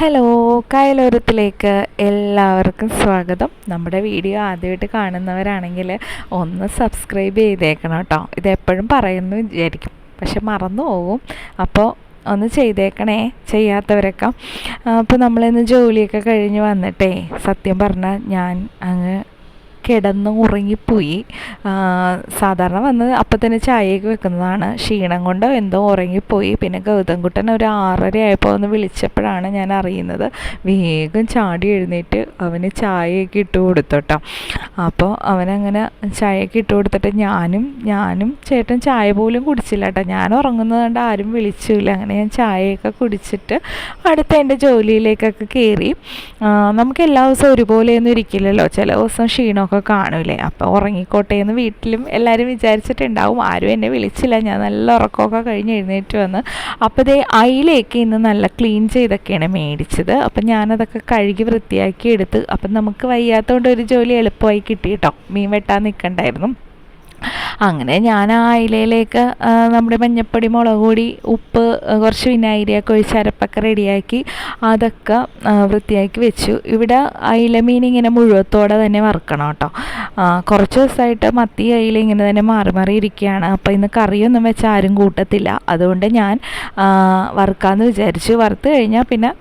Hello, കയലോരത്തിലേക്ക് എല്ലാവർക്കും സ്വാഗതം. നമ്മുടെ വീഡിയോ ആദ്യമായിട്ട് കാണുന്നവരാണെങ്കിൽ ഒന്ന് സബ്സ്ക്രൈബ് ചെയ്തേക്കണം കേട്ടോ. ഇതെപ്പോഴും പറയുന്നു വിചാരിക്കും, പക്ഷെ മറന്നു പോകും. അപ്പോൾ ഒന്ന് ചെയ്തേക്കണേ, ചെയ്യാത്തവരൊക്കെ. അപ്പോൾ നമ്മളിന്ന് ജോലിയൊക്കെ കഴിഞ്ഞ് വന്നിട്ടേ സത്യം പറഞ്ഞാൽ ഞാൻ അങ്ങ് കിടന്ന് ഉറങ്ങിപ്പോയി. സാധാരണ വന്ന് അപ്പം തന്നെ ചായയൊക്കെ വെക്കുന്നതാണ്. ക്ഷീണം കൊണ്ട് എന്തോ ഉറങ്ങിപ്പോയി. പിന്നെ ഗൗതംകുട്ടൻ ഒരു 6:30 ആയപ്പോൾ ഒന്ന് വിളിച്ചപ്പോഴാണ് ഞാൻ അറിയുന്നത്. വേഗം ചാടി എഴുന്നേറ്റ് അവന് ചായയൊക്കെ ഇട്ട് കൊടുത്തോട്ടോ. അപ്പോൾ അവനങ്ങനെ ചായയൊക്കെ ഇട്ട് കൊടുത്തിട്ട് ഞാനും ചേട്ടൻ ചായ പോലും കുടിച്ചില്ല കേട്ടോ. ഞാൻ ഉറങ്ങുന്നത് കൊണ്ട് ആരും വിളിച്ചില്ല. അങ്ങനെ ഞാൻ ചായയൊക്കെ കുടിച്ചിട്ട് അടുത്ത എൻ്റെ ജോലിയിലേക്കൊക്കെ കയറി. നമുക്ക് എല്ലാ ദിവസവും ഒരുപോലെയൊന്നും ഇരിക്കില്ലല്ലോ. ചില ദിവസം ക്ഷീണമൊക്കെ കാണൂലേ. അപ്പോൾ ഉറങ്ങിക്കോട്ടെ എന്ന് വീട്ടിലും എല്ലാവരും വിചാരിച്ചിട്ടുണ്ടാവും. ആരും എന്നെ വിളിച്ചില്ല. ഞാൻ നല്ല ഉറക്കമൊക്കെ കഴിഞ്ഞ് എഴുന്നേറ്റ് വന്ന് അപ്പോൾ ദേ അയിലേക്ക് ഇന്ന് നല്ല ക്ലീൻ ചെയ്തൊക്കെയാണ് മേടിച്ചത്. അപ്പം ഞാനതൊക്കെ കഴുകി വൃത്തിയാക്കി എടുത്ത്. അപ്പം നമുക്ക് വയ്യാത്തതുകൊണ്ട് ഒരു ജോലി എളുപ്പമായി കിട്ടി കേട്ടോ. മീൻ വെട്ടാൻ നിൽക്കണ്ടായിരുന്നു. അങ്ങനെ ഞാൻ ആ അയിലയിലേക്ക് നമ്മുടെ മഞ്ഞപ്പൊടി, മുളക് പൊടി, ഉപ്പ്, കുറച്ച് വിനാഗിരിയൊക്കെ ഒഴിച്ച് അരപ്പൊക്കെ റെഡിയാക്കി അതൊക്കെ വൃത്തിയാക്കി വെച്ചു. ഇവിടെ അയില മീൻ ഇങ്ങനെ മുഴുവത്തോടെ തന്നെ വറുക്കണം കേട്ടോ. കുറച്ച് ദിവസമായിട്ട് മത്തി അയില ഇങ്ങനെ തന്നെ മാറി മാറി ഇരിക്കുകയാണ്. അപ്പോൾ ഇന്ന് കറിയൊന്നും വെച്ചാൽ ആരും കൂട്ടത്തില്ല. അതുകൊണ്ട് ഞാൻ വറുക്കാമെന്ന് വിചാരിച്ചു. വറുത്ത് കഴിഞ്ഞാൽ പിന്നെ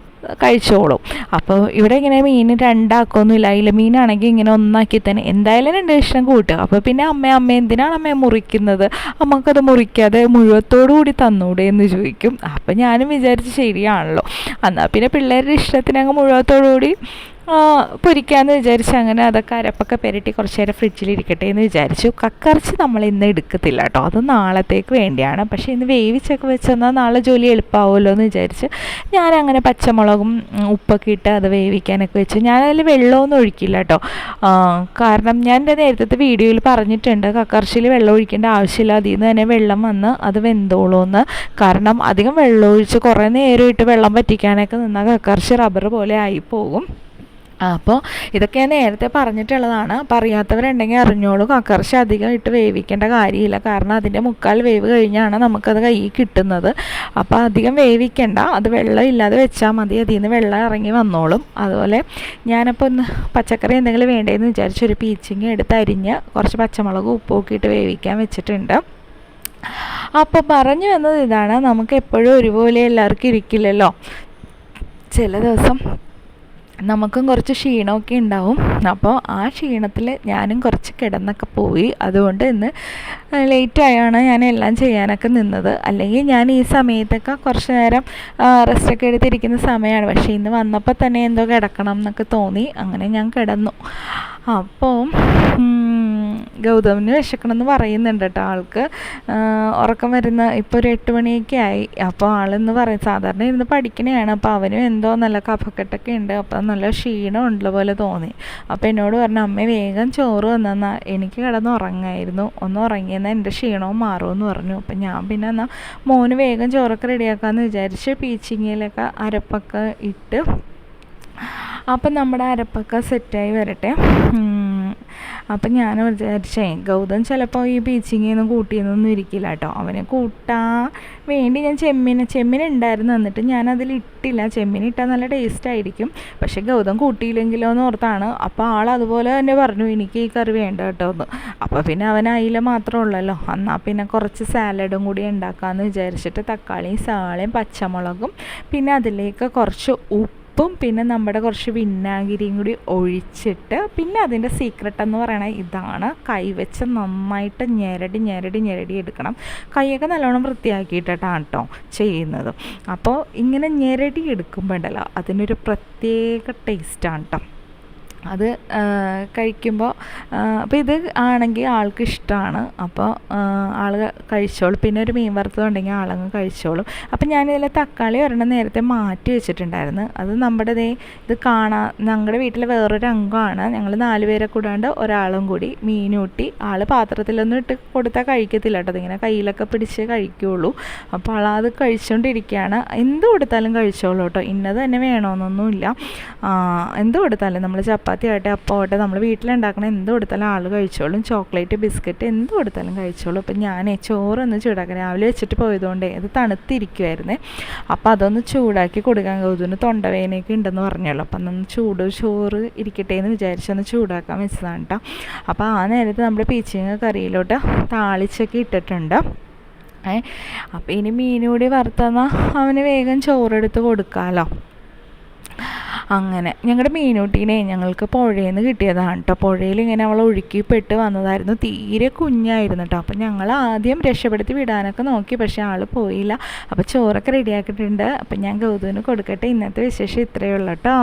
കഴിച്ചോളും. അപ്പോൾ ഇവിടെ ഇങ്ങനെ മീൻ രണ്ടാക്കൊന്നുമില്ല. അയില മീനാണെങ്കിൽ ഇങ്ങനെ ഒന്നാക്കി തന്നെ എന്തായാലും 2 കഷ്ണം കൂട്ടുക. അപ്പോൾ പിന്നെ അമ്മ എന്തിനാണ് അമ്മയെ മുറിക്കുന്നത്, അമ്മക്കത് മുറിക്കാതെ മുഴുവത്തോടു കൂടി തന്നൂടെ എന്ന് ചോദിക്കും. അപ്പം ഞാനും വിചാരിച്ച് ശരിയാണല്ലോ, എന്നാൽ പിന്നെ പിള്ളേരുടെ ഇഷ്ടത്തിന് അങ്ങ് മുഴുവത്തോടു കൂടി പൊരിക്കാമെന്ന് വിചാരിച്ച് അങ്ങനെ അതൊക്കെ അരപ്പൊക്കെ പെരട്ടി കുറച്ച് നേരം ഫ്രിഡ്ജിലിരിക്കട്ടെ എന്ന് വിചാരിച്ചു. കക്കറച്ചി നമ്മൾ ഇന്ന് എടുക്കത്തില്ല കേട്ടോ, അത് നാളത്തേക്ക് വേണ്ടിയാണ്. പക്ഷേ ഇന്ന് വേവിച്ചൊക്കെ വെച്ചെന്നാൽ നാളെ ജോലി എളുപ്പമാവുമല്ലോ എന്ന് വിചാരിച്ച് ഞാനങ്ങനെ പച്ചമുളകും ഉപ്പൊക്കെ ഇട്ട് അത് വേവിക്കാനൊക്കെ വെച്ചു. ഞാനതിൽ വെള്ളമൊന്നും ഒഴിക്കില്ല കേട്ടോ. കാരണം ഞാൻ എൻ്റെ നേരത്തെ വീഡിയോയിൽ പറഞ്ഞിട്ടുണ്ട്, കക്കറച്ചിയിൽ വെള്ളം ഒഴിക്കേണ്ട ആവശ്യമില്ല. അതിൽ നിന്ന് തന്നെ വെള്ളം വന്ന് അത് വെന്തോളൂന്ന്. കാരണം അധികം വെള്ളം ഒഴിച്ച് കുറേ നേരം ഇട്ട് വെള്ളം വറ്റിക്കാനൊക്കെ നിന്നാൽ കക്കറച്ചി റബ്ബർ പോലെ ആയിപ്പോകും. അപ്പോൾ ഇതൊക്കെ ഞാൻ നേരത്തെ പറഞ്ഞിട്ടുള്ളതാണ്. പറയാത്തവരുണ്ടെങ്കിൽ അറിഞ്ഞോളൂ. കക്കറച്ചി അധികം ഇട്ട് വേവിക്കേണ്ട കാര്യമില്ല. കാരണം അതിൻ്റെ 1/4 വേവ് കഴിഞ്ഞാണ് നമുക്കത് കയ്യിൽ കിട്ടുന്നത്. അപ്പോൾ അധികം വേവിക്കേണ്ട, അത് വെള്ളം ഇല്ലാതെ വെച്ചാൽ മതി. അതിൽ നിന്ന് വെള്ളം ഇറങ്ങി വന്നോളും. അതുപോലെ ഞാനപ്പോൾ ഒന്ന് പച്ചക്കറി എന്തെങ്കിലും വേണ്ടതെന്ന് വിചാരിച്ച് ഒരു പീച്ചിങ്ങ എടുത്ത് അരിഞ്ഞ് കുറച്ച് പച്ചമുളക് ഉപ്പൊക്കെ ഇട്ട് വേവിക്കാൻ വെച്ചിട്ടുണ്ട്. അപ്പോൾ പറഞ്ഞു വന്നത് ഇതാണ്, നമുക്ക് എപ്പോഴും ഒരുപോലെ എല്ലാവർക്കും ഇരിക്കില്ലല്ലോ. ചില ദിവസം നമുക്കും കുറച്ച് ക്ഷീണമൊക്കെ ഉണ്ടാവും. അപ്പോൾ ആ ക്ഷീണത്തിൽ ഞാനും കുറച്ച് കിടന്നൊക്കെ പോയി. അതുകൊണ്ട് ഇന്ന് ലേറ്റായാണ് ഞാൻ എല്ലാം ചെയ്യാനൊക്കെ നിന്നത്. അല്ലെങ്കിൽ ഞാൻ ഈ സമയത്തൊക്കെ കുറച്ച് നേരം റെസ്റ്റൊക്കെ എടുത്തിരിക്കുന്ന സമയമാണ്. പക്ഷേ ഇന്ന് വന്നപ്പോൾ തന്നെ എന്തോ കിടക്കണം എന്നൊക്കെ തോന്നി. അങ്ങനെ ഞാൻ കിടന്നു. അപ്പോൾ ഗൗതമിന് വിശക്കണമെന്ന് പറയുന്നുണ്ട് കേട്ടോ. ആൾക്ക് ഉറക്കം വരുന്ന ഇപ്പോൾ ഒരു 8 മണിയൊക്കെ ആയി. അപ്പോൾ ആളെന്ന് പറയും, സാധാരണ ഇരുന്ന് പഠിക്കണതാണ്. അപ്പോൾ അവനും എന്തോ നല്ല കഫക്കെട്ടൊക്കെ ഉണ്ട്. അപ്പോൾ നല്ല ക്ഷീണം ഉള്ള പോലെ തോന്നി. അപ്പോൾ എന്നോട് പറഞ്ഞു, അമ്മ വേഗം ചോറ് വന്നാൽ എനിക്ക് കിടന്ന് ഉറങ്ങായിരുന്നു, ഒന്ന് ഉറങ്ങിയെന്നാൽ എൻ്റെ ക്ഷീണവും മാറുമെന്ന് പറഞ്ഞു. അപ്പം ഞാൻ പിന്നെ എന്നാൽ മോന് വേഗം ചോറൊക്കെ റെഡിയാക്കാമെന്ന് വിചാരിച്ച് പീച്ചിങ്ങയിലൊക്കെ അരപ്പൊക്കെ ഇട്ട്. അപ്പം നമ്മുടെ അരപ്പൊക്കെ സെറ്റായി വരട്ടെ. അപ്പം ഞാൻ വിചാരിച്ചേ ഗൗതം ചിലപ്പോൾ ഈ പീച്ചിങ്ങയൊന്നും കൂട്ടിയൊന്നും ഇരിക്കില്ല കേട്ടോ. അവനെ കൂട്ടാൻ വേണ്ടി ഞാൻ ചെമ്മീൻ ഉണ്ടായിരുന്നു, എന്നിട്ട് ഞാനതിൽ ഇട്ടില്ല. ചെമ്മീൻ ഇട്ടാൽ നല്ല ടേസ്റ്റ് ആയിരിക്കും. പക്ഷേ ഗൗതം കൂട്ടിയില്ലെങ്കിലോ എന്ന് ഓർത്താണ്. അപ്പോൾ ആൾ അതുപോലെ തന്നെ പറഞ്ഞു, എനിക്ക് ഈ കറി വേണ്ട കേട്ടോ എന്ന്. അപ്പോൾ പിന്നെ അവൻ അയില മാത്രമേ ഉള്ളല്ലോ, എന്നാൽ പിന്നെ കുറച്ച് സാലഡും കൂടി ഉണ്ടാക്കാമെന്ന് വിചാരിച്ചിട്ട് തക്കാളിയും സവാളയും പച്ചമുളകും പിന്നെ അതിലേക്ക് കുറച്ച് ഉപ്പും പിന്നെ നമ്മുടെ കുറച്ച് വിനാഗിരിയും കൂടി ഒഴിച്ചിട്ട്, പിന്നെ അതിൻ്റെ സീക്രട്ട് എന്ന് പറയണത് ഇതാണ്, കൈവച്ച് നന്നായിട്ട് ഞെരടി എടുക്കണം. കൈയൊക്കെ നല്ലോണം വൃത്തിയാക്കിയിട്ടാണ് കേട്ടോ ചെയ്യുന്നത്. അപ്പോൾ ഇങ്ങനെ ഞെരടി എടുക്കുമ്പോൾ ഉണ്ടല്ലോ അതിനൊരു പ്രത്യേക ടേസ്റ്റാണ് കേട്ടോ. അത് കഴിക്കുമ്പോൾ അപ്പോൾ ഇത് ആണെങ്കിൽ ആൾക്ക് ഇഷ്ടമാണ്. അപ്പോൾ ആൾ കഴിച്ചോളും. പിന്നെ ഒരു മീൻ വറുത്തതുണ്ടെങ്കിൽ ആളങ്ങ് കഴിച്ചോളും. അപ്പം ഞാനിതിൽ തക്കാളി ഒരെണ്ണം നേരത്തെ മാറ്റി വെച്ചിട്ടുണ്ടായിരുന്നു. അത് നമ്മുടെ ഇത് ഞങ്ങളുടെ വീട്ടിലെ വേറൊരു അംഗമാണ്. ഞങ്ങൾ 4 പേരെ കൂടാണ്ട് ഒരാളും കൂടി മീനൂട്ടി. ആൾ പാത്രത്തിലൊന്നും ഇട്ട് കൊടുത്താൽ കഴിക്കത്തില്ല കേട്ടോ. അതിങ്ങനെ കയ്യിലൊക്കെ പിടിച്ച് കഴിക്കുകയുള്ളൂ. അപ്പോൾ ആളത് കഴിച്ചുകൊണ്ടിരിക്കുകയാണ്. എന്ത് കൊടുത്താലും കഴിച്ചോളൂ കേട്ടോ. ഇന്നത് തന്നെ വേണമെന്നൊന്നുമില്ല. എന്ത് കൊടുത്താലും നമ്മൾ ചപ്പാത്തി ആവട്ടെ അപ്പം ആവട്ടെ നമ്മൾ വീട്ടിലുണ്ടാക്കണ എന്ത് കൊടുത്താലും ആൾ കഴിച്ചോളും. ചോക്ലേറ്റ് ബിസ്ക്കറ്റ് എന്ത് കൊടുത്താലും കഴിച്ചോളും. അപ്പം ഞാൻ ചോറൊന്ന് ചൂടാക്കാൻ രാവിലെ വെച്ചിട്ട് പോയതുകൊണ്ടേ അത് തണുത്തിരിക്കുമായിരുന്നേ. അപ്പോൾ അതൊന്ന് ചൂടാക്കി കൊടുക്കാൻ ഗൗതുവിന് തൊണ്ടവേദനയൊക്കെ ഉണ്ടെന്ന് പറഞ്ഞല്ലോ. അപ്പം അന്നൊന്ന് ചോറ് ഇരിക്കട്ടെ എന്ന് വിചാരിച്ചൊന്ന് ചൂടാക്കാൻ വെച്ചതാണ് കേട്ടോ. അപ്പോൾ ആ നേരത്ത് നമ്മൾ പീച്ചിങ്ങ കറിയിലോട്ട് താളിച്ചൊക്കെ ഇട്ടിട്ടുണ്ട്. അപ്പോൾ ഇനി മീനുകൂടി വറുത്തെന്നാൽ അവന് വേഗം ചോറെടുത്ത് കൊടുക്കാമല്ലോ. അങ്ങനെ ഞങ്ങളുടെ മീനൂട്ടീനെ ഞങ്ങൾക്ക് പുഴയിൽ നിന്ന് കിട്ടിയതാണ് കേട്ടോ. പുഴയിൽ ഇങ്ങനെ അവൾ ഒഴുക്കിപ്പെട്ട് വന്നതായിരുന്നു. തീരെ കുഞ്ഞായിരുന്നു കേട്ടോ. അപ്പം ഞങ്ങൾ ആദ്യം രക്ഷപ്പെടുത്തി വിടാനൊക്കെ നോക്കി, പക്ഷേ ആൾ പോയില്ല. അപ്പോൾ ചോറൊക്കെ റെഡിയാക്കിയിട്ടുണ്ട്. അപ്പം ഞാൻ ഗൗതുവിന് കൊടുക്കട്ടെ. ഇന്നത്തെ വിശേഷം ഇത്രയേ ഉള്ളൂ കേട്ടോ.